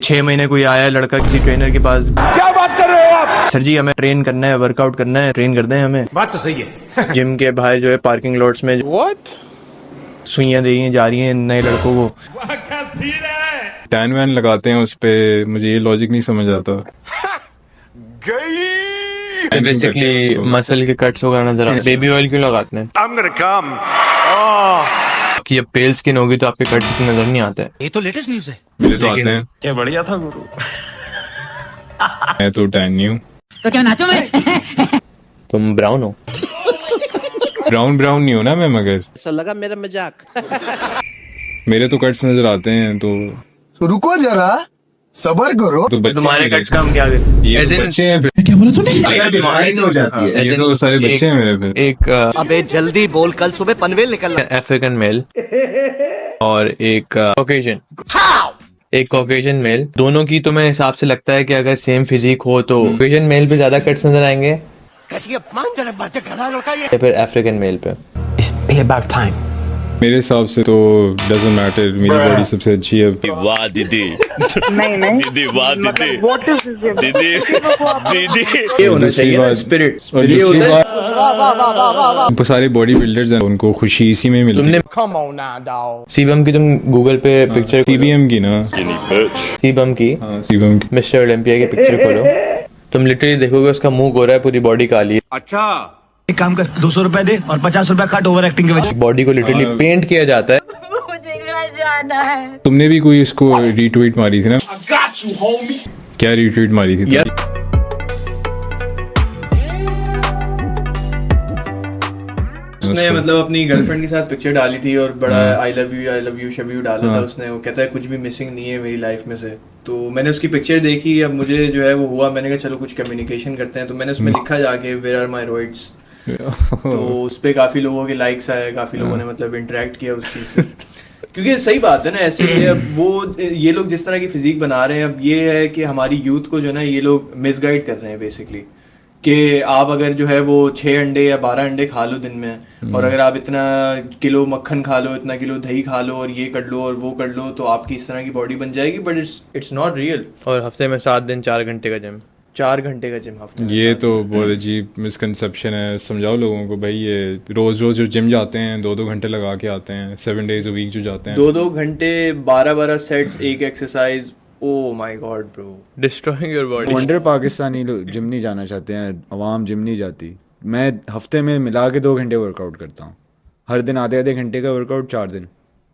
6 महीने कोई आया लड़का किसी ट्रेनर के पास, क्या बात कर रहे हो आप सर जी, हमें ट्रेन करना है, वर्कआउट करना है, ट्रेन कर दें हमें। बात तो सही है। जिम के भाई जो है पार्किंग लॉट्स में What? सुइयां दी जा रही हैं नए लड़कों को। टैन वैन लगाते हैं उस पे, मुझे ये लॉजिक नहीं समझ आता। बेसिकली मसल के कट्स वगैरह नजर आते हैं। बेबी ऑयल क्यों लगाते हैं? I'm gonna come. कि अब पेल स्किन होगी तो आपके कट्स इतने नजर नहीं आते हैं। ये तो लेटेस्ट न्यूज़ है। मेरे तो आते हैं। क्या बढ़िया था गुरु। मैं तो टैन नहीं हूँ। तो क्या नाचो मैं? तुम ब्राउन हो। ब्राउन नहीं हो ना मैं, मगर ऐसा लगा मेरा मजाक। मेरे तो कट्स नजर आते हैं तो रुको जरा, सबर करो। तो बच्चे तुम्हारे मेरे। कट्स का हम क्या करें? ये As तो in- बच्चे हैं फिर। ये तो सारे बच्चे हैं मेरे फिर। एक अबे जल्दी बोल, कल सुबह पनवेल निकलना। अफ्रीकन मेल और एक कॉकेशियन, एक कॉकेशियन मेल, दोनों की तुम्हें हिसाब से लगता है कि अगर सेम फिजिक हो तो कॉकेशियन मेल पे ज्यादा कट्स नजर आएंगे कैसी अपमानजनक बातें कर रहा है लड़का ये। या फिर अफ्रीकन मेल पे? मेरे हिसाब से तो डजंट मैटर, मेरी बॉडी सबसे अच्छी है। वाह दीदी, दीदी वाह दीदी, दीदी दीदी। ये होना दूसरी चाहिए ना बात- स्पिरिट। और दूसरी बात, सारे बॉडी बिल्डर्स हैं, उनको खुशी इसी में मिलती है। तुमने सीबम की तुम गूगल पे पिक्चर सीबीएम की ना, सीबम की हाँ सीबीएम की। मिस्टर ओलंपिया की पिक्चर खोलो, तुम लिटरली देखोगे उसका मुंह गोरा है, पूरी बॉडी काली है। अच्छा, एक काम कर, 200 रुपए दे और 50 रुपए काट ओवर एक्टिंग के वजह। बॉडी को लिटरली पेंट किया जाता है। मुझे घर जाना है। तुमने भी कोई इसको रीट्वीट मारी थी ना? क्या रीट्वीट मारी थी यार उसने मतलब अपनी गर्लफ्रेंड के साथ पिक्चर डाली थी और बड़ा आई लव यू शबीयू डाला था उसने। वो कहता है कुछ भी मिसिंग नहीं है मेरी लाइफ में से। तो मैंने उसकी पिक्चर देखी, अब मुझे जो है वो हुआ, मैंने कहा चलो कुछ कम्युनिकेशन करते हैं। तो मैंने उसमें लिखा जाके वेयर आर माई रोइड्स। तो उस पे काफी लोगों के लाइक्स आए, काफी लोगों ने मतलब इंटरेक्ट किया उस चीज से। क्योंकि सही बात है ना, ऐसे ही अब वो ये लोग जिस तरह की फिजिक बना रहे हैं, अब ये है कि हमारी यूथ को जो है ना ये लोग मिसगाइड कर रहे हैं बेसिकली। कि आप अगर जो है वो 6 अंडे या 12 अंडे खा लो दिन में, और अगर आप इतना किलो मक्खन खा लो, इतना किलो दही खा लो, और ये कर लो और वो कर लो, तो आपकी इस तरह की बॉडी बन जाएगी। But it's not real. और हफ्ते में 7 दिन 4 घंटे का जिम, 4 घंटे का जिम हफ्ते में। ये तो बहुत अजीब मिसकंसेप्शन है। समझाओ लोगों को भाई, ये रोज जो जिम जाते हैं 2-2 घंटे लगा के आते हैं, 7 days a week जो जाते हैं, 2-2 घंटे 12-12 सेट्स, एक exercise. Oh my God bro, destroying your body. Wonder Pakistani लोग जिम नहीं जाना चाहते हैं, अवाम जिम नहीं जाती। मैं हफ्ते में मिला के 2 घंटे वर्कआउट करता हूँ, हर दिन आधे घंटे का वर्कआउट, 4 दिन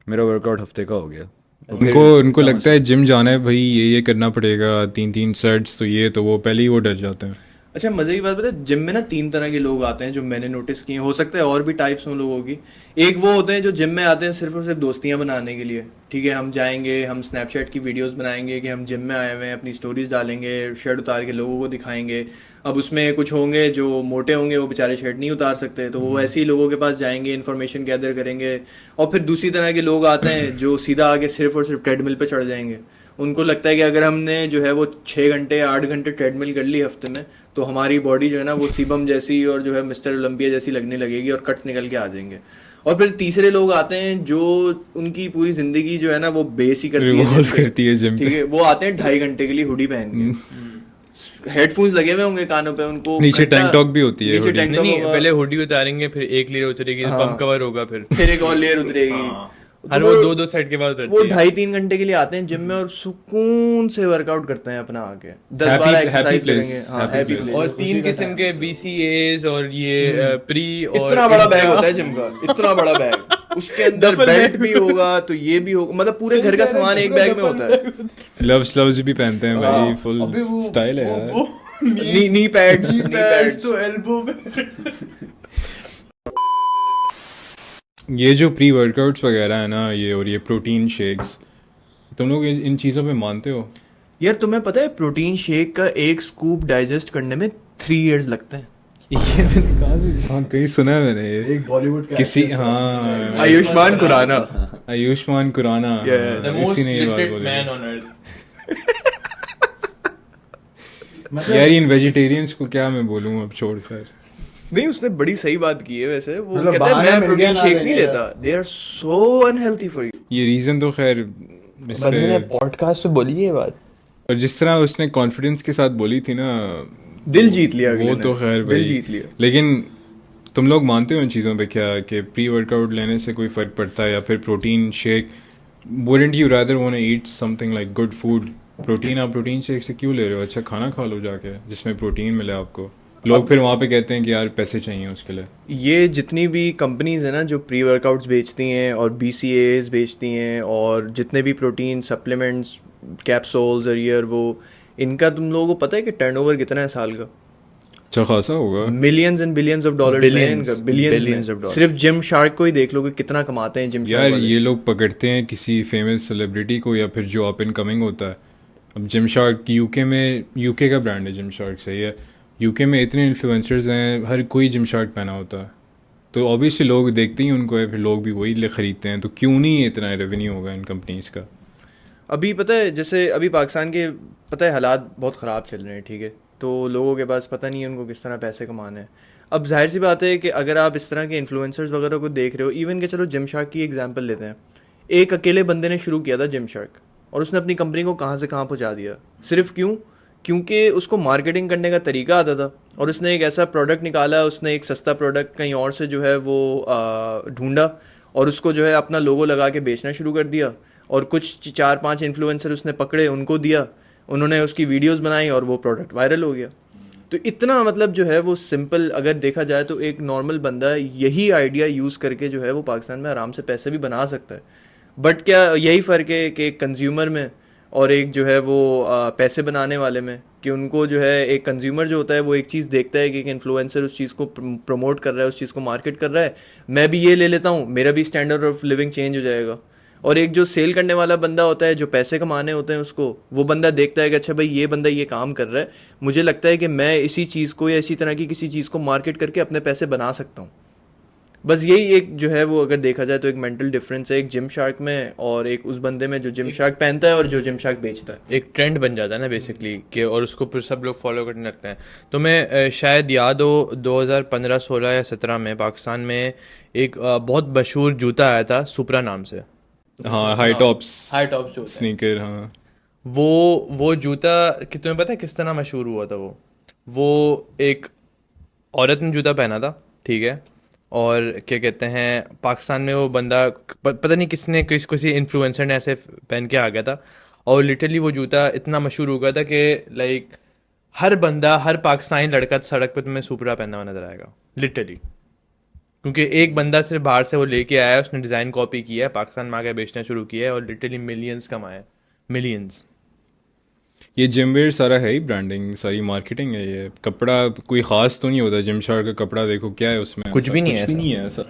मेरा वर्कआउट हफ्ते का हो गया। उनको लगता है जिम जाना है भाई, ये करना पड़ेगा, 3-3 सेट्स, तो ये तो वो पहले ही वो डर जाते हैं। अच्छा मजे की बात पता है, जिम में ना 3 तरह के लोग आते हैं जो मैंने नोटिस किए। हो सकता है और भी टाइप्स हों लोगों की। एक वो होते हैं जो जिम में आते हैं सिर्फ और सिर्फ दोस्तियां बनाने के लिए। ठीक है, हम जाएंगे, हम स्नैपचैट की वीडियोस बनाएंगे कि हम जिम में आए हुए हैं, अपनी स्टोरीज डालेंगे, शर्ट उतार के लोगों को दिखाएंगे। अब उसमें कुछ होंगे जो मोटे होंगे, वो बेचारे शर्ट नहीं उतार सकते, तो वो ऐसे ही लोगों के पास जाएंगे, इन्फॉर्मेशन गैदर करेंगे। और फिर दूसरी तरह के लोग आते हैं जो सीधा आके सिर्फ और सिर्फ ट्रेडमिल पे चढ़ जाएंगे। उनको लगता है कि अगर हमने जो है वो 6 घंटे 8 घंटे ट्रेडमिल कर ली हफ्ते में, तो हमारी बॉडी जो है ना वो सीबम जैसी और जो है मिस्टर ओलंपिया जैसी लगने लगेगी और कट्स निकल के आ जाएंगे। और फिर तीसरे लोग आते हैं जो उनकी पूरी जिंदगी जो है ना वो बेस ही करती है जिम। ठीक है, वो आते हैं 2.5 घंटे के लिए हुडी पहन के, हेडफोन्स लगे हुए होंगे कानों पे, उनको नीचे टैंक टॉप भी होती है। नहीं, पहले हुडी उतारेंगे, फिर एक लेयर उतरेगी, पंप कवर होगा, फिर एक और लेयर उतरेगी। हर वो 2-2 सेट के बाद उतरती है। वो 2.5-3 घंटे के लिए आते हैं जिम में और सुकून से वर्कआउट करते हैं अपना आके, 10-12 एक्सरसाइज करेंगे। हाँ, हैप्पी प्लेस। और 3 किस्म के BCAs और ये प्री, और इतना बड़ा बैग होता है जिम का, इतना बड़ा बैग, उसके अंदर बेल्ट भी होगा, तो ये भी होगा, मतलब पूरे घर का सामान एक बैग में होता है। ग्लव्स भी पहनते हैं भाई, फुल स्टाइल है यार। नी पैड्स तो एल्बो पे। ये जो प्री वर्कआउट्स वगैरह है ना, ये और ये प्रोटीन शेक्स, तुम लोग इन चीज़ों पे मानते हो? यार तुम्हें पता है प्रोटीन शेक का एक स्कूप डाइजेस्ट करने में 3 years लगते हैं। ये मैंने कहा से, हाँ कहीं सुना है मैंने, एक बॉलीवुड का किसी, हाँ आयुष्मान खुराना इसी ने ये बात बोली। यार इन वेजिटेरियंस को क्या मैं बोलूँ अब छोड़कर। नहीं, उसने बड़ी सही बात की है वैसे। वो कहता है मैं प्रोटीन शेक्स नहीं लेता, they are so unhealthy for you. ये रीजन तो खैर बंदे ने पॉडकास्ट पे बोली है ये बात। और जिस तरह उसने कॉन्फिडेंस के साथ बोली थी ना, दिल जीत लिया अगले वो ने, तो खैर दिल भाई। जीत लिया। लेकिन तुम लोग मानते हो इन चीज़ों पे क्या कि प्री वर्कआउट लेने से कोई फ़र्क पड़ता है, या फिर protein shake? Wouldn't you rather want to eat something like good food? Protein, आप प्रोटीन शेक से क्यों ले रहे हो? अच्छा खाना खा लो जाके जिसमें प्रोटीन मिले आपको। लोग फिर वहाँ पे कहते हैं कि यार पैसे चाहिए उसके लिए। ये जितनी भी कंपनीज हैं ना जो प्री वर्कआउट्स बेचती हैं और BCAAs बेचती हैं और जितने भी प्रोटीन सप्लीमेंट्स, कैप्सूल्स और ये और वो, इनका तुम लोगों को पता है कि टर्नओवर कितना है साल का? अच्छा खासा होगा। Millions and billions of dollar, Billions of billions dollars. सिर्फ जिम शार्क को ही देख लो कि कितना कमाते हैं जिम यार शार्क वाले। ये लोग पकड़ते हैं किसी फेमस सेलिब्रिटी को या फिर जो अप एंड कमिंग होता है। अब जिम शार्क यूके का ब्रांड है जिम शार्क, सही है। यूके में इतने इन्फ्लुएंसर्स हैं, हर कोई जिम शार्क पहना होता है, तो ऑब्वियसली लोग देखते ही उनको है, फिर लोग भी वही ले खरीदते हैं। तो क्यों नहीं इतना रेवेन्यू होगा इन कंपनीज का? अभी पता है जैसे अभी पाकिस्तान के पता है हालात बहुत ख़राब चल रहे हैं, ठीक है, तो लोगों के पास पता नहीं है उनको किस तरह पैसे कमाने हैं। अब जाहिर सी बात है कि अगर आप इस तरह के इन्फ्लुएंसर्स वगैरह को देख रहे हो, इवन के चलो जिम शार्क की एग्जांपल लेते हैं, एक अकेले बंदे ने शुरू किया था जिम शार्क और उसने अपनी कंपनी को कहाँ से कहाँ पहुँचा दिया। सिर्फ क्यों? क्योंकि उसको मार्केटिंग करने का तरीका आता था और उसने एक ऐसा प्रोडक्ट निकाला, उसने एक सस्ता प्रोडक्ट कहीं और से जो है वो ढूंढा और उसको जो है अपना लोगो लगा के बेचना शुरू कर दिया। और कुछ 4-5 इन्फ्लुएंसर उसने पकड़े, उनको दिया, उन्होंने उसकी वीडियोस बनाई और वो प्रोडक्ट वायरल हो गया। तो इतना मतलब जो है वो सिंपल अगर देखा जाए तो एक नॉर्मल बंदा यही आइडिया यूज़ करके जो है वो पाकिस्तान में आराम से पैसे भी बना सकता है। बट क्या यही फ़र्क है कि एक कंज्यूमर में और एक जो है वो पैसे बनाने वाले में, कि उनको जो है एक कंज्यूमर जो होता है वो एक चीज़ देखता है कि एक इन्फ्लुएंसर उस चीज़ को प्रमोट कर रहा है, उस चीज़ को मार्केट कर रहा है, मैं भी ये ले लेता हूँ, मेरा भी स्टैंडर्ड ऑफ लिविंग चेंज हो जाएगा। और एक जो सेल करने वाला बंदा होता है, जो पैसे कमाने होते हैं, उसको वो बंदा देखता है कि अच्छा भाई ये बंदा ये काम कर रहा है, मुझे लगता है कि मैं इसी चीज़ को या इसी तरह की किसी चीज़ को मार्केट करके अपने पैसे बना सकता हूँ। बस यही एक जो है वो अगर देखा जाए तो एक मेंटल डिफरेंस है एक जिम शार्क में और एक उस बंदे में जो जिम शार्क पहनता है और जो जिम शार्क बेचता है। एक ट्रेंड बन जाता है ना बेसिकली कि, और उसको फिर सब लोग फॉलो करने लगते हैं। तो मैं शायद याद हो 2015, 16 या 17 में पाकिस्तान में एक बहुत मशहूर जूता आया था सुपरा नाम से। हाँ, हाई टॉप्स जो स्नीकर। हाँ, वो जूता कि तुम्हें पता है किस तरह मशहूर हुआ था? वो एक औरत ने जूता पहना था, ठीक है, और क्या कहते हैं पाकिस्तान में वो बंदा पता नहीं किसने किसी इन्फ्लुएंसर ने ऐसे पहन के आ गया था और लिटरली वो जूता इतना मशहूर हो गया था कि लाइक हर बंदा, हर पाकिस्तानी लड़का सड़क पे तुम्हें सुपरा पहना हुआ नजर आएगा लिटरली, क्योंकि एक बंदा सिर्फ बाहर से वो लेके आया है, उसने डिज़ाइन कॉपी किया है, पाकिस्तान में आके बेचना शुरू किया है और लिटरली मिलियंस कमाए, मिलियंस। ये जिम वेयर सारा है ही ब्रांडिंग, सारी मार्केटिंग है। ये कपड़ा कोई ख़ास तो नहीं होता। जिम शार्क का कपड़ा देखो क्या है उसमें, कुछ भी नहीं है ऐसा।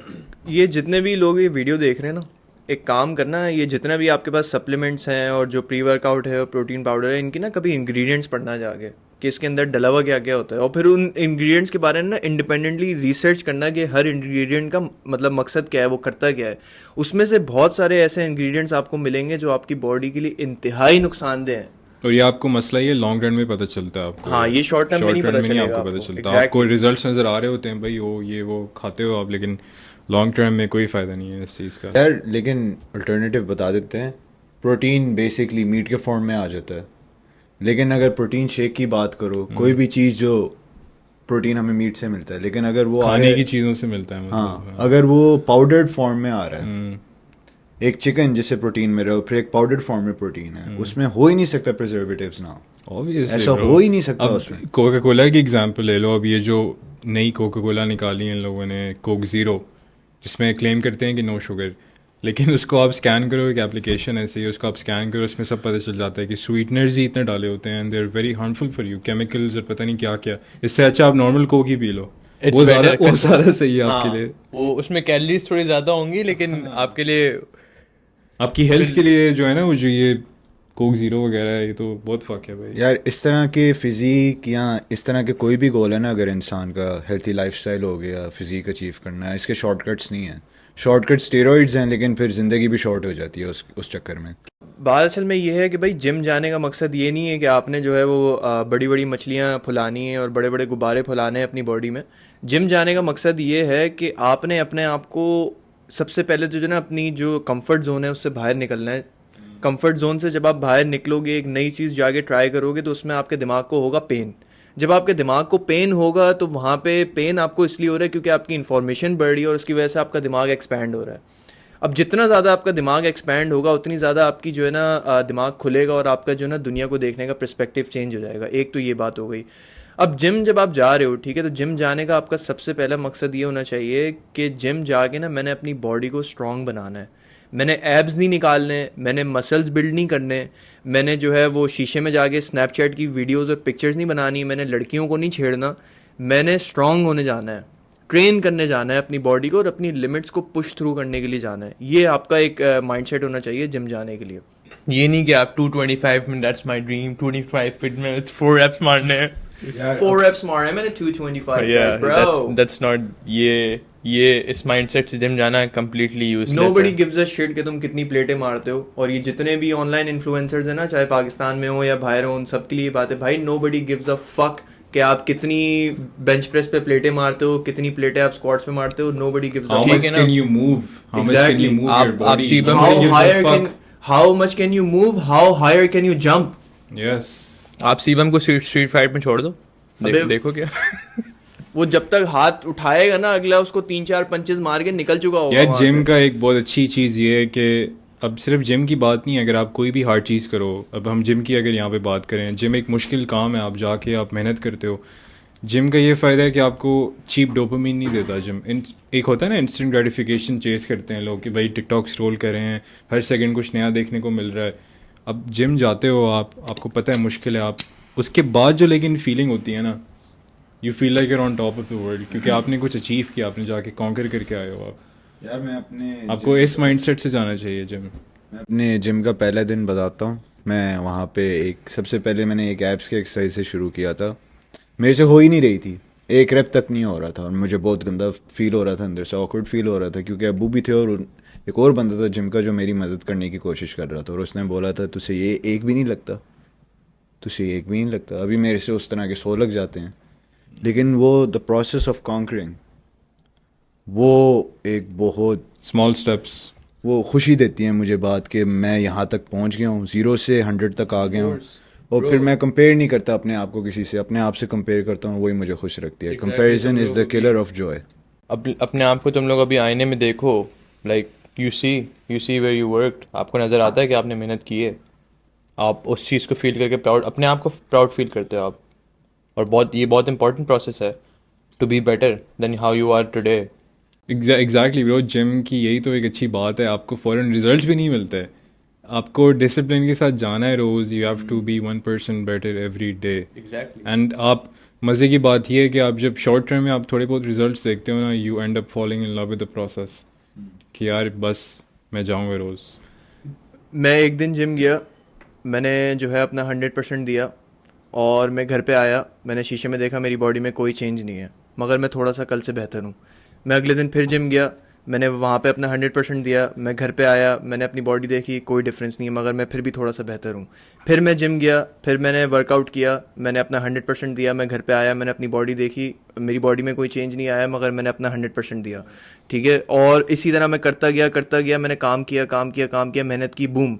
ये जितने भी लोग ये वीडियो देख रहे हैं ना, एक काम करना है, ये जितना भी आपके पास सप्लीमेंट्स हैं और जो प्री वर्कआउट है और प्रोटीन पाउडर है, इनकी ना कभी इंग्रेडिएंट्स पढ़ना जाके कि इसके अंदर डला हुआ क्या क्या होता है, और फिर उन इंग्रेडिएंट्स के बारे में ना इंडिपेंडेंटली रिसर्च करना कि हर इंग्रेडिएंट का मतलब मकसद क्या है, वो करता क्या है। उसमें से बहुत सारे ऐसे इंग्रेडिएंट्स आपको मिलेंगे जो आपकी बॉडी के लिए इंतहाई नुकसानदेह हैं। और ये आपको मसला ये लॉन्ग रन में पता चलता है आपको। हाँ, ये शॉर्ट टर्म में नहीं पता चलेगा आपको पता चलता। exactly. आपको रिजल्ट्स नज़र आ रहे होते हैं भाई, वो खाते हो आप, लेकिन लॉन्ग टर्म में कोई फ़ायदा नहीं है इस चीज़ का। यार लेकिन अल्टरनेटिव बता देते हैं। प्रोटीन बेसिकली मीट के फॉर्म में आ जाता है, लेकिन अगर प्रोटीन शेक की बात करो, कोई भी चीज़ जो प्रोटीन हमें मीट से मिलता है, लेकिन अगर वो खाने की चीज़ों से मिलता है, हाँ, अगर वो पाउडर्ड फॉर्म में आ रहा है, एक चिकन जिससे प्रोटीन मिल रहा है फिर एक पाउडर्ड फॉर्म में प्रोटीन है, उसमें हो ही नहीं सकता प्रिजर्वेटिव्स ना, Obviously, ऐसा bro. हो ही नहीं सकता अब उसमें। कोका कोला की एग्जांपल ले लो। अब ये जो नई कोका कोला निकाली है इन लोगों ने, कोक ज़ीरो, जिसमें क्लेम करते हैं कि नो शुगर, लेकिन उसको आप स्कैन करो, एक एप्लीकेशन ऐसी है, उसको आप स्कैन करो, उसमें सब पता चल जाता है कि स्वीटनर्स ही इतने डाले होते हैं, they are very harmful for you, chemicals और पता नहीं क्या क्या। इससे अच्छा आप नॉर्मल कोक ही पी लो, वो ज़्यादा सही है आपके लिए। वो उसमें कैलोरीज थोड़ी ज़्यादा होंगी, लेकिन आपके लिए, आपकी हेल्थ के लिए जो है ना, वो जो ये कोक ज़ीरो वगैरह है, ये तो बहुत फ़र्क है भाई। यार इस तरह के फिज़ीक या इस तरह के कोई भी गोल है ना, अगर इंसान का हेल्थी लाइफस्टाइल हो गया, फिज़ीक अचीव करना है, इसके शॉर्टकट्स नहीं हैं। शॉर्टकट स्टेरॉइड्स हैं, लेकिन फिर ज़िंदगी भी शॉर्ट हो जाती है उस चक्कर में। बात असल में ये है कि भाई जिम जाने का मकसद ये नहीं है कि आपने जो है वो बड़ी बड़ी मछलियाँ फुलानी है और बड़े बड़े गुब्बारे फुलाने हैं अपनी बॉडी में। जिम जाने का मकसद ये है कि आपने अपने आप को सबसे पहले तो जो ना अपनी जो कंफर्ट जोन है उससे बाहर निकलना है, कंफर्ट जोन से जब आप बाहर निकलोगे, एक नई चीज़ जाके ट्राई करोगे, तो उसमें आपके दिमाग को होगा पेन। जब आपके दिमाग को पेन होगा तो वहाँ पे पेन आपको इसलिए हो रहा है क्योंकि आपकी इन्फॉर्मेशन बढ़ रही है और उसकी वजह से आपका दिमाग एक्सपैंड हो रहा है। अब जितना ज़्यादा आपका दिमाग एक्सपैंड होगा उतनी ज़्यादा आपकी जो है ना दिमाग खुलेगा और आपका जो है ना दुनिया को देखने का पर्सपेक्टिव चेंज हो जाएगा। एक तो ये बात हो गई। अब जिम जब आप जा रहे हो, ठीक है, तो जिम जाने का आपका सबसे पहला मकसद ये होना चाहिए कि जिम जाके ना मैंने अपनी बॉडी को स्ट्रॉन्ग बनाना है, मैंने एब्स नहीं निकालने, मैंने मसल्स बिल्ड नहीं करने, मैंने जो है वो शीशे में जाके स्नैपचैट की वीडियोस और पिक्चर्स नहीं बनानी, मैंने लड़कियों को नहीं छेड़ना, मैंने स्ट्रॉन्ग होने जाना है, ट्रेन करने जाना है अपनी बॉडी को और अपनी लिमिट्स को पुश थ्रू करने के लिए जाना है। ये आपका एक माइंडसेट होना चाहिए जिम जाने के लिए। ये नहीं कि आप 225 minute, that's my dream, 25 minutes 4 reps मारने हैं। 4 reps मारे मैंने 225 Yeah, bro। that's not ये इस माइंडसेट से जिम जाना completely useless Nobody है। gives a shit कि तुम कितनी प्लेटें मारते हो। और ये जितने भी ऑनलाइन इन्फ्लुएंसर्स हैं ना, चाहे पाकिस्तान में हो या बाहर हो, उन सब के लिए बात है भाई, nobody gives a fuck कि आप कितनी बेंच प्रेस पे प्लेटें मारते हो, कितनी प्लेटें आप स्क्वाट्स पे मारते हो। nobody gives a How fuck। much can you move? How much can you move your आप body? Sebum How Nobody gives a higher fuck. how much can you move, how higher can you jump? Yes. आप sebum को street fight में छोड़ दो, अबे- देखो क्या। वो जब तक हाथ उठाएगा ना अगला, उसको 3-4 पंचेस मार के निकल चुका होगा यार वहाँ जिम से। का एक बहुत अच्छी चीज़ ये है कि अब सिर्फ जिम की बात नहीं है, अगर आप कोई भी हार्ड चीज़ करो, अब हम जिम की अगर यहाँ पे बात करें, जिम एक मुश्किल काम है, आप जाके आप मेहनत करते हो। जिम का ये फ़ायदा है कि आपको चीप डोपामिन नहीं देता जिम। एक होता है ना इंस्टेंट ग्रेटिफिकेशन चेस करते हैं लोग कि भाई टिकटॉक स्क्रॉल कर रहे हैं, हर सेकंड कुछ नया देखने को मिल रहा है। अब जिम जाते हो आपको पता है मुश्किल है, आप उसके बाद जो लेकिन फीलिंग होती है ना, you feel like you're on top of the world, क्योंकि आपने कुछ अचीव किया, आपने जाके कॉन्कर करके आए हो आप। यार मैं अपने आपको इस माइंडसेट से जाना चाहिए जिम। मैं अपने जिम का पहला दिन बताता हूँ। मैं वहाँ पे सबसे पहले मैंने एक एब्स के एक्सरसाइज से शुरू किया था। मेरे से हो ही नहीं रही थी, 1 रेप तक नहीं हो रहा था और मुझे बहुत गंदा फील हो रहा था, अंदर से ऑकवर्ड फील हो रहा था, क्योंकि अब्बू भी थे और एक और बंदा था जिम का जो मेरी मदद करने की कोशिश कर रहा था और उसने बोला था तुझसे ये एक भी नहीं लगता, तुझसे एक भी नहीं लगता। अभी मेरे से उस तरह के 100 लग जाते हैं, लेकिन वो द प्रोसेस ऑफ कॉन्करिंग, वो एक बहुत स्मॉल स्टेप्स वो खुशी देती है मुझे बात कि मैं यहाँ तक पहुँच गया हूँ, 0 से 100 तक आ गया हूँ। और फिर मैं कंपेयर नहीं करता अपने आप को किसी से, अपने आप से कंपेयर करता हूँ, वही मुझे खुश रखती है। Comparison is the killer of joy. अपने आप को तुम लोग अभी आईने में देखो, like you see where you worked, आपको नज़र आता है कि आपने मेहनत की है, आप उस चीज़ को फील करके प्राउड, अपने आप को प्राउड फील करते हो आप। और ये बहुत इंपॉर्टेंट प्रोसेस है to be better than how you are today. Exactly bro, gym की यही तो एक अच्छी बात है, आपको फ़ौरन रिजल्ट भी नहीं मिलते हैं, आपको डिसिप्लिन के साथ जाना है रोज़। You have to be 1% better every day. And आप मज़े की बात यह है कि आप जब शॉर्ट टर्म में आप थोड़े बहुत रिजल्ट्स देखते हो ना, you and up following in love with the process कि यार बस मैं जाऊँगा रोज़। मैं एक दिन जिम गया, मैंने जो है अपना 100% दिया और मैं घर पे आया, मैंने शीशे में देखा मेरी बॉडी में कोई चेंज नहीं है, मगर मैं थोड़ा सा कल से बेहतर हूँ। मैं अगले दिन फिर जिम गया, मैंने वहाँ पे अपना 100% दिया, मैं घर पे आया, मैंने अपनी बॉडी देखी, कोई डिफरेंस नहीं है, मगर मैं फिर भी थोड़ा सा बेहतर हूँ। फिर मैं जिम गया, फिर मैंने वर्कआउट किया, मैंने अपना 100% दिया, मैं घर पे आया, मैंने अपनी बॉडी देखी, मेरी बॉडी में कोई चेंज नहीं आया, मगर मैंने अपना 100% दिया, ठीक है। और इसी तरह मैं करता गया, मैंने काम किया, मेहनत की, बूम।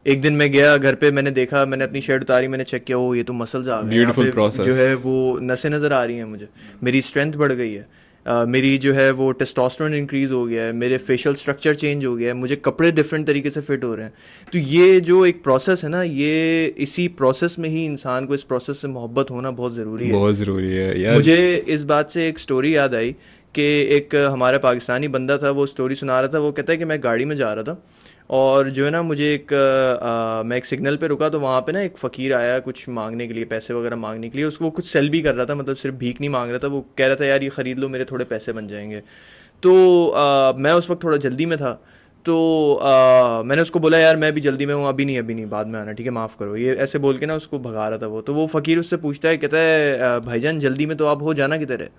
एक दिन मैं गया घर पे, मैंने देखा, मैंने अपनी शर्ट उतारी, मैंने चेक किया, ओ ये तो मसल्स आ गए, यहाँ Beautiful पे process. जो है वो नसें नज़र आ रही हैं मुझे, मेरी स्ट्रेंथ बढ़ गई है, मेरी जो है वो टेस्टोस्टेरोन इंक्रीज़ हो गया है, मेरे फेशियल स्ट्रक्चर चेंज हो गया है, मुझे कपड़े डिफरेंट तरीके से फिट हो रहे हैं। तो ये जो एक प्रोसेस है ना, ये इसी प्रोसेस में ही इंसान को इस प्रोसेस से मोहब्बत होना बहुत ज़रूरी है। बहुत ज़रूरी है यार। मुझे इस बात से एक स्टोरी याद आई कि एक हमारा पाकिस्तानी बंदा था, वो स्टोरी सुना रहा था। वो कहता है कि मैं गाड़ी में जा रहा था और जो है ना मुझे मैं एक सिग्नल पे रुका, तो वहाँ पे ना एक फ़कीर आया कुछ मांगने के लिए, पैसे वगैरह मांगने के लिए। उसको वो कुछ सेल भी कर रहा था, मतलब सिर्फ भीख नहीं मांग रहा था, वो कह रहा था यार ये ख़रीद लो, मेरे थोड़े पैसे बन जाएंगे। तो मैं उस वक्त थोड़ा जल्दी में था, तो मैंने उसको बोला यार मैं भी जल्दी में हूँ, अभी नहीं बाद में आना, ठीक है, माफ़ करो, ये ऐसे बोल के ना उसको भगा रहा था वो। तो वो फ़कीर उससे पूछता है, कहता है भाईजान जल्दी में तो आप हो, जाना किधर है?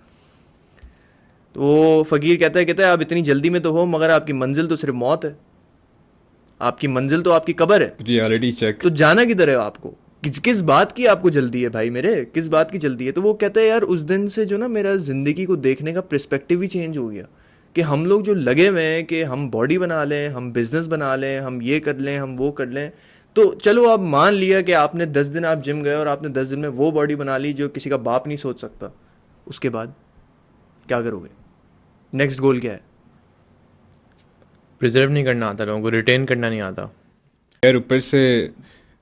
तो वो फ़कीर कहता है आप इतनी जल्दी में तो हो, मगर आपकी मंजिल तो सिर्फ मौत है, आपकी मंजिल तो आपकी कब्र है। Reality check. तो जाना किधर है आपको? किस बात की आपको जल्दी है भाई मेरे, किस बात की जल्दी है? तो वो कहता है यार उस दिन से जो ना मेरा ज़िंदगी को देखने का पर्सपेक्टिव ही चेंज हो गया कि हम लोग जो लगे हुए हैं कि हम बॉडी बना लें, हम बिजनेस बना लें, हम ये कर लें, हम वो कर लें, तो चलो आप मान लिया कि आपने 10 दिन आप जिम गए और आपने 10 दिन में वो बॉडी बना ली जो किसी का बाप नहीं सोच सकता, उसके बाद क्या करोगे? नेक्स्ट गोल क्या है? प्रिजर्व नहीं करना आता लोगों को, रिटेन करना नहीं आता। यार ऊपर से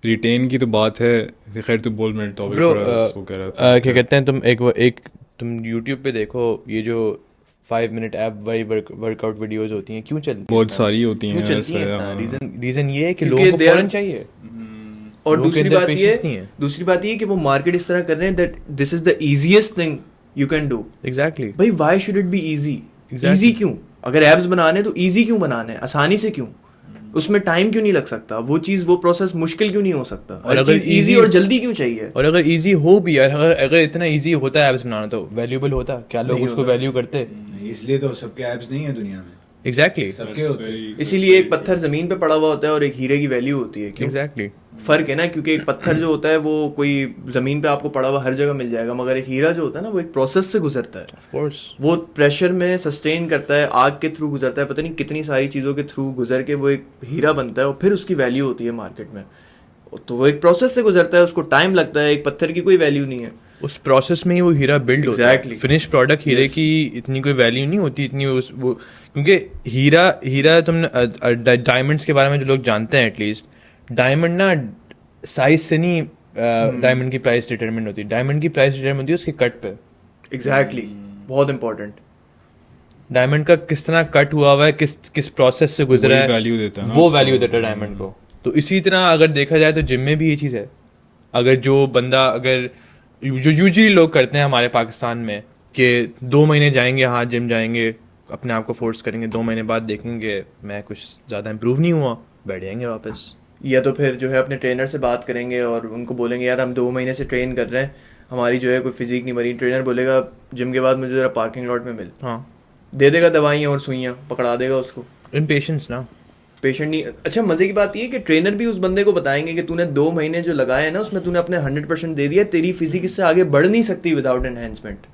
रिटेन की तो बात है, खैर तू बोल, मैं टॉपिक ब्रो वो कह रहा था। क्या कहते हैं, तुम यूट्यूब पे देखो, ये जो 5 मिनट ऐप वाली वर्कआउट वीडियोस होती हैं, क्यों चलती हैं? बहुत सारी होती क्यों हैं चलती ऐसे, हैं? हाँ। रीजन ये है कि क्योंकि लोगों को they are- फौरन चाहिए। और लोगों के अंदर patience नहीं है। दूसरी बात ये कि वो मार्केट इस तरह कर रहे हैं that this is the easiest thing you can do. Exactly. भाई why should it be easy? Exactly. Easy क्यों? अगर एब्स बनाने तो इजी क्यों बनाने हैं? आसानी से क्यों? उसमें टाइम क्यों नहीं लग सकता? वो चीज, वो प्रोसेस मुश्किल क्यों नहीं हो सकता? और हर अगर चीज इजी easy- और जल्दी क्यों चाहिए? और अगर इजी हो भी, अगर इतना इजी होता है एप्स बनाना, तो वैल्यूबल होता? क्या लोग नहीं उसको होता। वैल्यू करते? इसलिए तो सबके ऐप्स नहीं है दुनिया में, एग्जैक्टली सबके होते हैं। इसीलिए एक पत्थर जमीन पे पड़ा हुआ होता है और एक हीरे की वैल्यू होती है। क्यों? एग्जैक्टली। फर्क है ना, क्योंकि एक पत्थर जो होता है वो कोई जमीन पे आपको पड़ा हुआ हर जगह मिल जाएगा, मगर एक हीरा जो होता है ना वो एक प्रोसेस से गुजरता है। Of course. वो प्रेशर में सस्टेन करता है, आग के थ्रू गुजरता है, पता नहीं कितनी सारी चीज़ों के थ्रू गुजर के वो एक हीरा बनता है और फिर उसकी वैल्यू होती है मार्केट में। तो वो एक प्रोसेस से गुजरता है, उसको टाइम लगता है। एक पत्थर की कोई वैल्यू नहीं है। उस प्रोसेस में ही वो हीरा बिल्ड होता है। Exactly. फिनिश प्रोडक्ट हीरे Yes. की इतनी कोई वैल्यू नहीं होती, इतनी वो, क्योंकि हीरा तुमने डायमंड्स के बारे में जो लोग जानते हैं, एटलीस्ट डायमंड ना साइज से नहीं डायमंड की प्राइस डिटरमिन होती है। डायमंड की प्राइस डिटरमिन होती है उसके कट पे। एग्जैक्टली बहुत इंपॉर्टेंट। डायमंड का किस तरह कट हुआ हुआ है, किस प्रोसेस से गुजरा वही है, value देता है ना वो उसको। वैल्यू देता है डायमंड को। तो इसी तरह अगर देखा जाए तो जिम में भी ये चीज़ है। अगर जो बंदा, अगर जो यूजुअली लोग करते हैं हमारे पाकिस्तान में, कि 2 महीने जाएंगे, हाँ जिम जाएंगे, अपने आप को फोर्स करेंगे, 2 महीने बाद देखेंगे मैं कुछ ज़्यादा इम्प्रूव नहीं हुआ, बैठ जाएंगे वापस। या तो फिर जो है अपने ट्रेनर से बात करेंगे और उनको बोलेंगे यार हम 2 महीने से ट्रेन कर रहे हैं, हमारी जो है कोई फिजिक नहीं बनी। ट्रेनर बोलेगा जिम के बाद मुझे ज़रा पार्किंग लॉट में मिल, हाँ, दे देगा दवाइयाँ और सुइयाँ, पकड़ा देगा उसको। इम्पेशेंस ना। पेशेंट नहीं। अच्छा मजे की बात ये है कि ट्रेनर भी उस बंदे को बताएंगे कि तूने 2 महीने जो लगाए हैं ना उसमें तूने अपने 100% दे दिया, तेरी फिजिक इससे आगे बढ़ नहीं सकती विदाउट एनहेंसमेंट।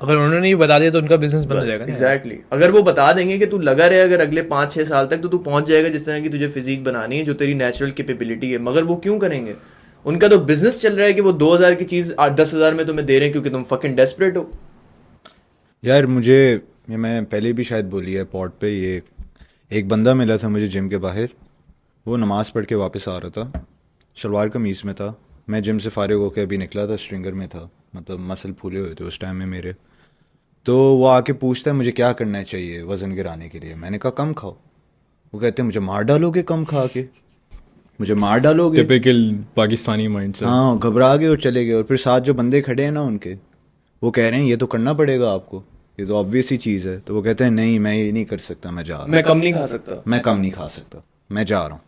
अगर उन्होंने ही बता दिया तो उनका बिजनेस बंद हो जाएगा ना। एग्जैक्टली। अगर वो बता देंगे कि तू लगा रहे अगर अगले 5-6 साल तक, तो तू पहुंच जाएगा जिस तरह की तुझे फिजिक बनानी है, जो तेरी नेचुरल कैपेबिलिटी है। मगर वो क्यों करेंगे? उनका तो बिजनेस चल रहा है कि वो 2000 की चीज 8-10 में तुम्हें दे रहे हैं क्योंकि तुम फकिंग डेस्परेट हो। यार मुझे, ये मैं पहले भी शायद बोली है पॉड पे, ये एक बंदा मिला था मुझे जिम के बाहर। वो नमाज़ पढ़ के वापस आ रहा था, शलवार कमीज़ में था। मैं जिम से फारिग होकर अभी निकला था, स्ट्रिंगर में था, मतलब मसल फूले हुए थे उस टाइम में मेरे। तो वो आके पूछता है मुझे क्या करना चाहिए वज़न गिराने के लिए। मैंने कहा कम खाओ। वो कहते हैं मुझे मार डालोगे कम खा के, मुझे मार डालोगे। Typical Pakistani mindset. हाँ, घबरा गए और चले गए। और फिर साथ जो बंदे खड़े हैं ना उनके, वो कह रहे हैं ये तो करना पड़ेगा आपको, ये तो ऑब्वियस ही चीज़ है। तो वो कहते हैं नहीं मैं ये नहीं कर सकता, मैं जा रहा हूँ, मैं कम नहीं खा सकता, मैं कम नहीं खा सकता, मैं जा रहा हूँ।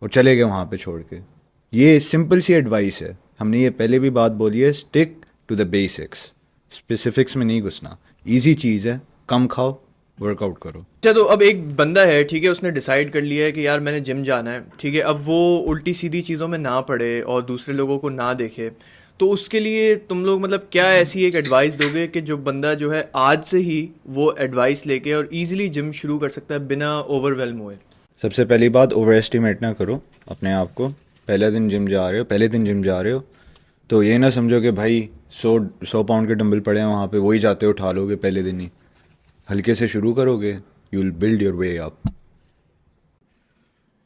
और चले गए वहाँ पे छोड़ के। ये सिंपल सी एडवाइस है, हमने ये पहले भी बात बोली है, stick to the basics, specifics में नहीं घुसना। ईजी चीज़ है, कम खाओ, वर्कआउट करो। अच्छा तो अब एक बंदा है, ठीक है, उसने डिसाइड कर लिया है कि यार मैंने जिम जाना है, ठीक है। अब वो उल्टी सीधी चीज़ों में ना पड़े और दूसरे लोगों को ना देखे, तो उसके लिए तुम लोग मतलब क्या ऐसी एक एडवाइस दोगे कि जो बंदा जो है आज से ही वो एडवाइस लेके और इजीली जिम शुरू कर सकता है बिना ओवरवेलम हुए? सबसे पहली बात, ओवर एस्टिमेट ना करो अपने आप को। पहले दिन जिम जा रहे हो तो ये ना समझो कि भाई 100 पाउंड के डंबल पड़े हैं वहाँ पे, वही जाते उठा लोगे पहले दिन ही। हल्के से शुरू करोगे, you will build your way up.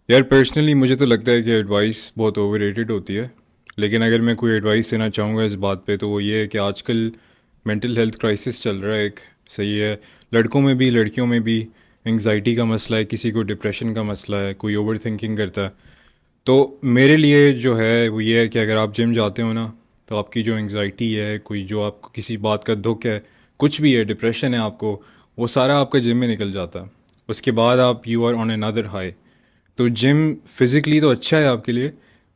यार पर्सनली मुझे तो लगता है कि एडवाइस बहुत ओवररेटेड होती है, लेकिन अगर मैं कोई एडवाइस देना चाहूँगा इस बात पे तो वो ये है कि आजकल मेंटल हेल्थ क्राइसिस चल रहा है एक, सही है, लड़कों में भी लड़कियों में भी। एंग्जाइटी का मसला है, किसी को डिप्रेशन का मसला है, कोई ओवर थिंकिंग करता है। तो मेरे लिए जो है वो ये है कि अगर आप जिम जाते हो ना, तो आपकी जो एंग्जाइटी है, कोई जो आपको किसी बात का दुख है, कुछ भी है, डिप्रेशन है आपको, वो सारा आपका जिम में निकल जाता है। उसके बाद आप you are on another high. तो जिम फिज़िकली तो अच्छा है आपके लिए,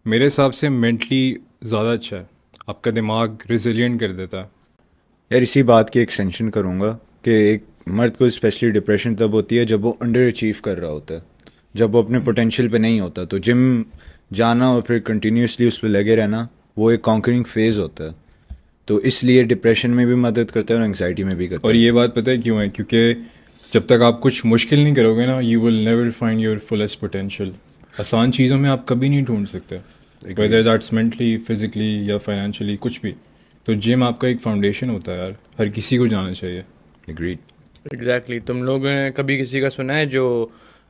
मेरे हिसाब से मेंटली ज़्यादा अच्छा है, आपका दिमाग रिजिलियंट कर देता है। यार इसी बात की एक्सटेंशन करूँगा कि एक मर्द को स्पेशली डिप्रेशन तब होती है जब वो अंडर अचीव कर रहा होता है, जब वो अपने पोटेंशियल पे नहीं होता। तो जिम जाना और फिर कंटिन्यूसली उस पर लगे रहना, वो एक कॉन्करिंग फेज़ होता है। तो इसलिए डिप्रेशन में भी मदद करता है और एंग्जाइटी में भी करता है। और ये बात पता है क्यों है? क्योंकि जब तक आप कुछ मुश्किल नहीं करोगे ना, you will never find your fullest potential. आसान चीज़ों में आप कभी नहीं ढूंढ सकते, वेदर दैट्स मेंटली, फिजिकली या फाइनेंशियली, कुछ भी। तो जिम आपका एक फाउंडेशन होता है यार, हर किसी को जाना चाहिए। एग्रीड। एग्जैक्टली। तुम लोगों ने कभी किसी का सुना है जो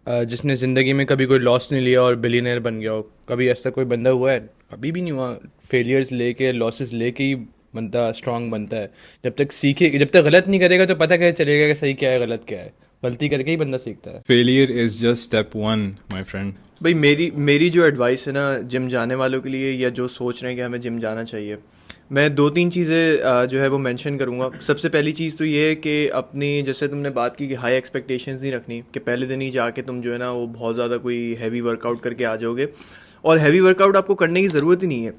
जिसने ज़िंदगी में कभी कोई लॉस नहीं लिया और बिलियनर बन गया हो? कभी ऐसा कोई बंदा हुआ है? कभी भी नहीं हुआ। फेलियर्स लेके, लॉसेस लेके ही बंदा स्ट्रांग बनता है। जब तक सीखे, जब तक गलत नहीं करेगा तो पता कैसे चलेगा कि सही क्या है गलत क्या है? गलती करके ही बंदा सीखता है। Failure is just step 1 my friend. भाई मेरी जो एडवाइस है ना जिम जाने वालों के लिए, या जो सोच रहे हैं कि हमें जिम जाना चाहिए, मैं 2-3 चीज़ें जो है वो मेंशन करूँगा। सबसे पहली चीज़ तो ये है कि अपनी, जैसे तुमने बात की कि हाई एक्सपेक्टेशंस नहीं रखनी, कि पहले दिन ही जाके तुम जो है ना वो बहुत ज़्यादा कोई हैवी वर्कआउट करके आ जाओगे। और हैवी वर्कआउट आपको करने की ज़रूरत ही नहीं है।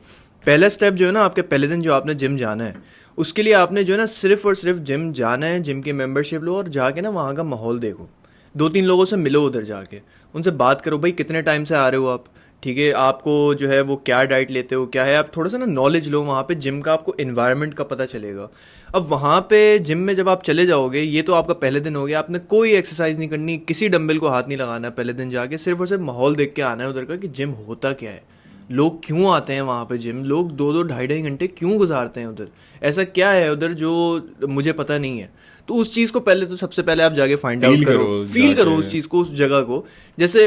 पहला स्टेप जो है ना, आपके पहले दिन जो आपने जिम जाना है, उसके लिए आपने जो है ना सिर्फ और सिर्फ जिम जाना है। जिम की मेंबरशिप लो और जाके ना वहाँ का माहौल देखो, 2-3 लोगों से मिलो, उधर जाके उनसे बात करो, भाई कितने टाइम से आ रहे हो आप, ठीक है, आपको जो है वो क्या डाइट लेते हो, क्या है, आप थोड़ा सा ना नॉलेज लो वहाँ पे जिम का, आपको इन्वायरमेंट का पता चलेगा। अब वहाँ पे जिम में जब आप चले जाओगे, ये तो आपका पहले दिन हो गया, आपने कोई एक्सरसाइज नहीं करनी, किसी डंबल को हाथ नहीं लगाना पहले दिन जाके, सिर्फ और सिर्फ माहौल देख के आना है उधर का कि जिम होता क्या है, लोग क्यों आते हैं वहाँ पे जिम, लोग 2-2 ढाई-ढाई घंटे क्यों गुजारते हैं उधर, ऐसा क्या है उधर जो मुझे पता नहीं है। तो उस चीज़ को पहले तो सबसे पहले आप जाके फाइंड आउट करो, फील करो उस चीज़ को, उस जगह को। जैसे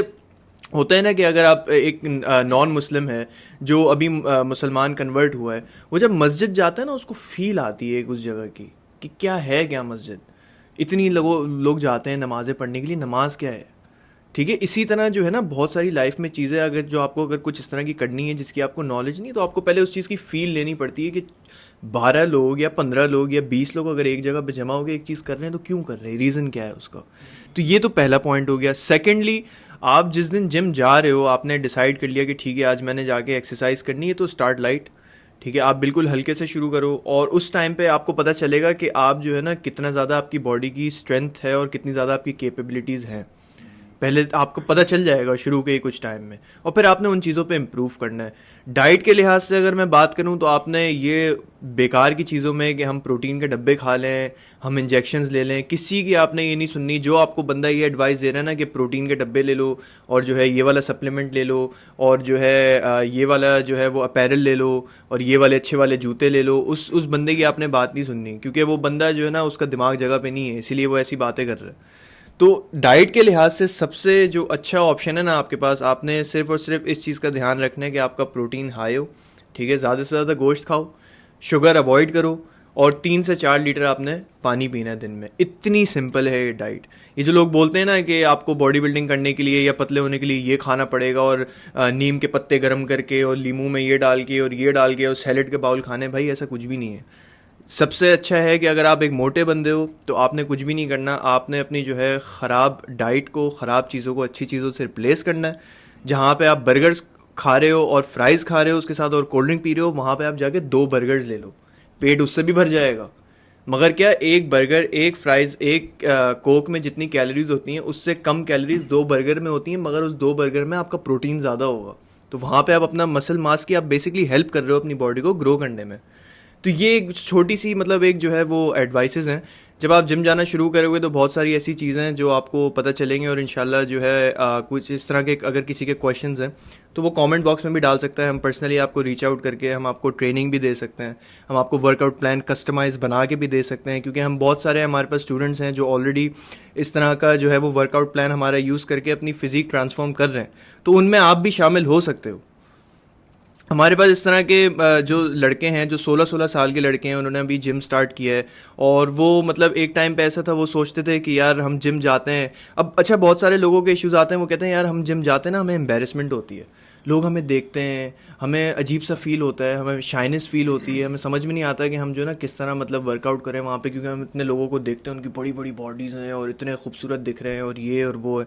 होता है ना कि अगर आप एक नॉन मुस्लिम है जो अभी मुसलमान कन्वर्ट हुआ है, वो जब मस्जिद जाता है ना उसको फील आती है एक उस जगह की कि क्या है, क्या मस्जिद, इतनी लोग जाते हैं नमाज़ें पढ़ने के लिए, नमाज क्या है, ठीक है। इसी तरह जो है ना बहुत सारी लाइफ में चीज़ें अगर जो आपको अगर कुछ इस तरह की करनी है जिसकी आपको नॉलेज नहीं, तो आपको पहले उस चीज़ की फील लेनी पड़ती है कि 12 लोग या 15 लोग या 20 लोग अगर एक जगह पे जमा हो गए एक चीज़ कर रहे हैं तो क्यों कर रहे हैं, रीज़न क्या है उसका। तो ये तो पहला पॉइंट हो गया। सेकेंडली, आप जिस दिन जिम जा रहे हो आपने डिसाइड कर लिया कि ठीक है आज मैंने जाके एक्सरसाइज करनी है, तो स्टार्ट लाइट, ठीक है, आप बिल्कुल हल्के से शुरू करो। और उस टाइम पे आपको पता चलेगा कि आप जो है ना कितना ज़्यादा आपकी बॉडी की स्ट्रेंथ है और कितनी ज़्यादा आपकी कैपेबिलिटीज़ हैं, पहले आपको पता चल जाएगा शुरू के ही कुछ टाइम में। और फिर आपने उन चीज़ों पे इम्प्रूव करना है। डाइट के लिहाज से अगर मैं बात करूं तो आपने ये बेकार की चीज़ों में कि हम प्रोटीन के डब्बे खा लें, हम इंजेक्शंस ले लें, किसी की आपने ये नहीं सुननी। जो आपको बंदा ये एडवाइस दे रहा है ना कि प्रोटीन के डब्बे ले लो और जो है ये वाला सप्लीमेंट ले लो और जो है ये वाला जो है वो अपैरल ले लो और ये वाले अच्छे वाले जूते ले लो, उस बंदे की आपने बात नहीं सुननी, क्योंकि वो बंदा जो है ना उसका दिमाग जगह पे नहीं है, इसीलिए वो ऐसी बातें कर रहा है। तो डाइट के लिहाज से सबसे जो अच्छा ऑप्शन है ना आपके पास, आपने सिर्फ और सिर्फ इस चीज़ का ध्यान रखना है कि आपका प्रोटीन हाई हो, ठीक है, ज़्यादा से ज़्यादा गोश्त खाओ, शुगर अवॉइड करो और 3 से 4 लीटर आपने पानी पीना है दिन में। इतनी सिंपल है ये डाइट। ये जो लोग बोलते हैं ना कि आपको बॉडी बिल्डिंग करने के लिए या पतले होने के लिए ये खाना पड़ेगा और नीम के पत्ते गर्म करके और लीमू में ये डाल के और ये डाल के और सैलेड के बाउल खाने, भाई ऐसा कुछ भी नहीं है। सबसे अच्छा है कि अगर आप एक मोटे बंदे हो तो आपने कुछ भी नहीं करना, आपने अपनी जो है ख़राब डाइट को, ख़राब चीज़ों को अच्छी चीज़ों से रिप्लेस करना है। जहाँ पे आप बर्गर्स खा रहे हो और फ्राइज़ खा रहे हो उसके साथ और कोल्ड ड्रिंक पी रहे हो, वहाँ पे आप जाके 2 बर्गर्स ले लो, पेट उससे भी भर जाएगा। मगर क्या, एक बर्गर, एक फ्राइज़, एक कोक में जितनी कैलोरीज होती हैं उससे कम कैलोरीज 2 बर्गर में होती हैं, मगर उस 2 बर्गर में आपका प्रोटीन ज़्यादा होगा। तो वहाँ पे आप अपना मसल मास की आप बेसिकली हेल्प कर रहे हो अपनी बॉडी को ग्रो करने में। तो ये एक छोटी सी मतलब एक जो है वो एडवाइसेस हैं। जब आप जिम जाना शुरू करोगे तो बहुत सारी ऐसी चीज़ें हैं जो आपको पता चलेंगी और इंशाल्लाह जो है कुछ इस तरह के अगर किसी के क्वेश्चंस हैं तो वो कमेंट बॉक्स में भी डाल सकता है। हम पर्सनली आपको रीच आउट करके हम आपको ट्रेनिंग भी दे सकते हैं, हम आपको वर्कआउट प्लान कस्टमाइज़ बना के भी दे सकते हैं, क्योंकि हम बहुत सारे हमारे पास स्टूडेंट्स हैं जो ऑलरेडी इस तरह का जो है वो वर्कआउट प्लान हमारा यूज़ करके अपनी फ़िज़ीक ट्रांसफॉर्म कर रहे हैं। तो उनमें आप भी शामिल हो सकते हो। हमारे पास इस तरह के जो लड़के हैं जो 16-16 साल के लड़के हैं, उन्होंने अभी जिम स्टार्ट किया है और वो मतलब एक टाइम पे ऐसा था वो सोचते थे कि यार हम जिम जाते हैं। अब अच्छा बहुत सारे लोगों के इश्यूज़ आते हैं, वो कहते हैं यार हम जिम जाते हैं ना हमें एम्बेरसमेंट होती है, लोग हमें देखते हैं, हमें अजीब सा फील होता है, हमें शाइनेस फील होती है, हमें समझ में नहीं आता कि हम जो है ना किस तरह मतलब वर्कआउट करें वहाँ पे, क्योंकि हम इतने लोगों को देखते हैं उनकी बड़ी बड़ी बॉडीज़ हैं और इतने खूबसूरत दिख रहे हैं और ये और वो है।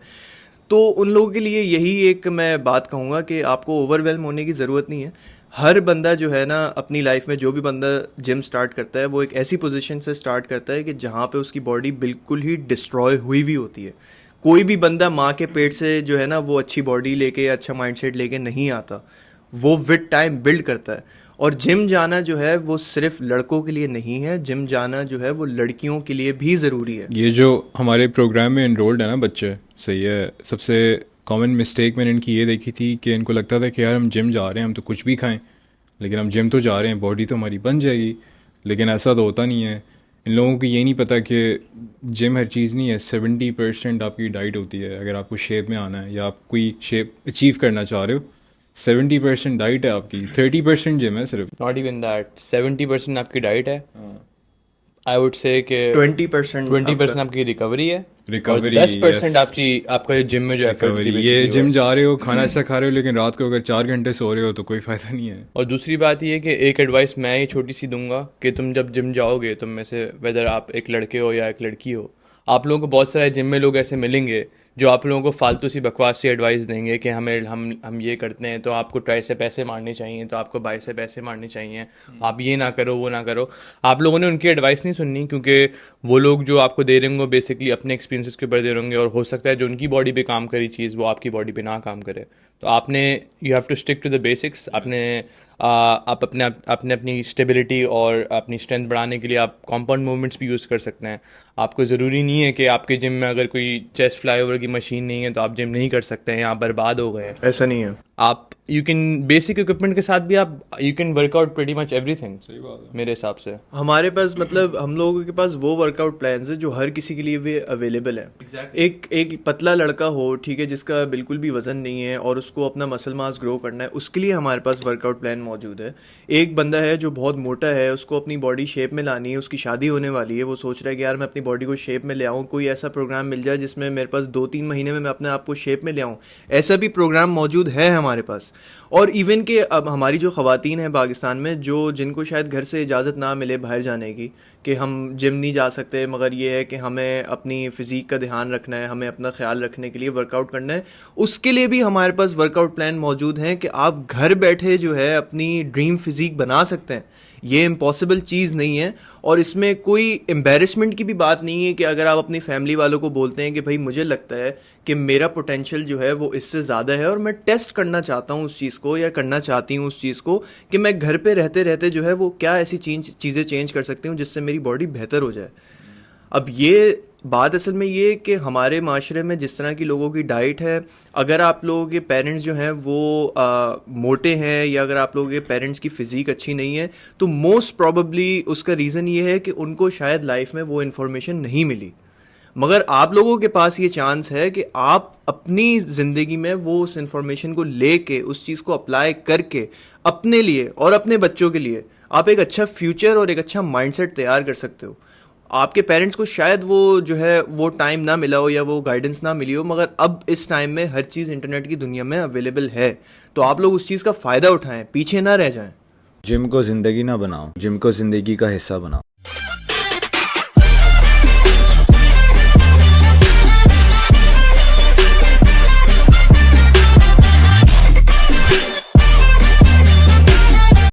तो उन लोगों के लिए यही एक मैं बात कहूँगा कि आपको ओवरवेल्म होने की ज़रूरत नहीं है। हर बंदा जो है ना अपनी लाइफ में जो भी बंदा जिम स्टार्ट करता है वो एक ऐसी पोजीशन से स्टार्ट करता है कि जहाँ पे उसकी बॉडी बिल्कुल ही डिस्ट्रॉय हुई भी होती है। कोई भी बंदा माँ के पेट से जो है ना वो अच्छी बॉडी लेके, अच्छा माइंडसेट लेके नहीं आता। वो विद टाइम बिल्ड करता है। और जिम जाना जो है वो सिर्फ लड़कों के लिए नहीं है, जिम जाना जो है वो लड़कियों के लिए भी ज़रूरी है। ये जो हमारे प्रोग्राम में इनरोल्ड है ना बच्चे, सही है, सबसे कॉमन मिस्टेक मैंने इनकी ये देखी थी कि इनको लगता था कि यार हम जिम जा रहे हैं, हम तो कुछ भी खाएं, लेकिन हम जिम तो जा रहे हैं, बॉडी तो हमारी बन जाएगी, लेकिन ऐसा तो होता नहीं है। इन लोगों को ये नहीं पता कि जिम हर चीज़ नहीं है। 70% आपकी डाइट होती है। अगर आपको शेप में आना है या आप कोई शेप अचीव करना चाह रहे हो, 70% डाइट है आपकी, 30% जिम है सिर्फ। नॉट इवन दैट, 70% आपकी डाइट है, आई वुड से कि 20% आपकी रिकवरी है, Recovery, 10% yes. आपका जिम में जो एफर्ट ये जिम जा रहे हो, खाना अच्छा खा रहे हो, लेकिन रात को अगर 4 घंटे सो रहे हो तो कोई फ़ायदा नहीं है। और दूसरी बात ये है कि एक एडवाइस मैं ये छोटी सी दूंगा कि तुम जब जिम जाओगे, तुम में से वेदर आप एक लड़के हो या एक लड़की हो, आप लोगों को बहुत सारे जिम में लोग ऐसे मिलेंगे जो आप लोगों को फालतू सी बकवास सी एडवाइस देंगे कि हम ये करते हैं तो आपको ट्राई से पैसे मारने चाहिए, तो आपको बाई से पैसे मारने चाहिए, आप ये ना करो वो ना करो। आप लोगों ने उनकी एडवाइस नहीं सुननी, क्योंकि वो लोग जो आपको दे रहे होंगे बेसिकली अपने एक्सपीरियंसेस के ऊपर दे रहे होंगे, और हो सकता है जो उनकी बॉडी पे काम करी चीज़ वो आपकी बॉडी पे ना काम करे। तो आपने you have to stick to the basics. आप अपनी स्टेबिलिटी और अपनी स्ट्रेंथ बढ़ाने के लिए आप कॉम्पाउंड मूवमेंट्स भी यूज़ कर सकते हैं। आपको ज़रूरी नहीं है कि आपके जिम में अगर कोई चेस्ट फ्लाईओवर की मशीन नहीं है तो आप जिम नहीं कर सकते हैं, आप बर्बाद हो गए हैं। ऐसा नहीं है। आप यू कैन बेसिक इक्विपमेंट के साथ भी आप you can work out pretty much everything, मेरे हिसाब से। हमारे पास मतलब हम लोगों के पास वो वर्कआउट प्लान्स है जो हर किसी के लिए वे अवेलेबल है। एक पतला लड़का हो, ठीक है, जिसका बिल्कुल भी वजन नहीं है और उसको अपना मसल मास ग्रो करना है, उसके लिए हमारे पास वर्कआउट प्लान मौजूद है। एक बंदा है जो बहुत मोटा है, उसको अपनी बॉडी शेप में लानी है, उसकी शादी होने वाली है, वो सोच रहा है कि यार मैं अपनी बॉडी को शेप में ले आऊँ, कोई ऐसा प्रोग्राम मिल जाए जिसमें मेरे पास 2-3 महीने में मैं अपने आप को शेप में ले आऊँ, ऐसा भी प्रोग्राम मौजूद है हमारे पास। और इवन के अब हमारी जो ख़वातीन हैं पाकिस्तान में, जो जिनको शायद घर से इजाज़त ना मिले बाहर जाने की, कि हम जिम नहीं जा सकते, मगर ये है कि हमें अपनी फ़िज़ीक का ध्यान रखना है, हमें अपना ख्याल रखने के लिए वर्कआउट करना है, उसके लिए भी हमारे पास वर्कआउट प्लान मौजूद हैं कि आप घर बैठे जो है अपनी ड्रीम फ़िज़ीक बना सकते हैं। ये इम्पॉसिबल चीज़ नहीं है, और इसमें कोई एम्बेरसमेंट की भी बात नहीं है कि अगर आप अपनी फैमिली वालों को बोलते हैं कि भाई मुझे लगता है कि मेरा पोटेंशियल जो है वो इससे ज़्यादा है और मैं टेस्ट करना चाहता हूँ उस चीज़ को, या करना चाहती हूँ उस चीज़ को, कि मैं घर पे रहते रहते जो है वो क्या ऐसी चीज़ें चेंज कर सकती हूँ जिससे मेरी बॉडी बेहतर हो जाए। अब ये बात असल में ये कि हमारे माशरे में जिस तरह की लोगों की डाइट है, अगर आप लोगों के पेरेंट्स जो हैं वो मोटे हैं, या अगर आप लोगों के पेरेंट्स की फ़िज़ीक अच्छी नहीं है, तो मोस्ट प्रॉबली उसका रीज़न ये है कि उनको शायद लाइफ में वो इन्फॉर्मेशन नहीं मिली। मगर आप लोगों के पास ये चांस है कि आप अपनी ज़िंदगी में वो उस इन्फॉर्मेशन को लेके, उस चीज़ को अप्लाई करके अपने लिए और अपने बच्चों के लिए आप एक अच्छा फ्यूचर और एक अच्छा माइंडसेट तैयार कर सकते हो। आपके पेरेंट्स को शायद वो जो है वो टाइम ना मिला हो या वो गाइडेंस ना मिली हो, मगर अब इस टाइम में हर चीज़ इंटरनेट की दुनिया में अवेलेबल है, तो आप लोग उस चीज़ का फ़ायदा उठाएं, पीछे ना रह जाएं। जिम को ज़िंदगी ना बनाओ, जिम को ज़िंदगी का हिस्सा बनाओ।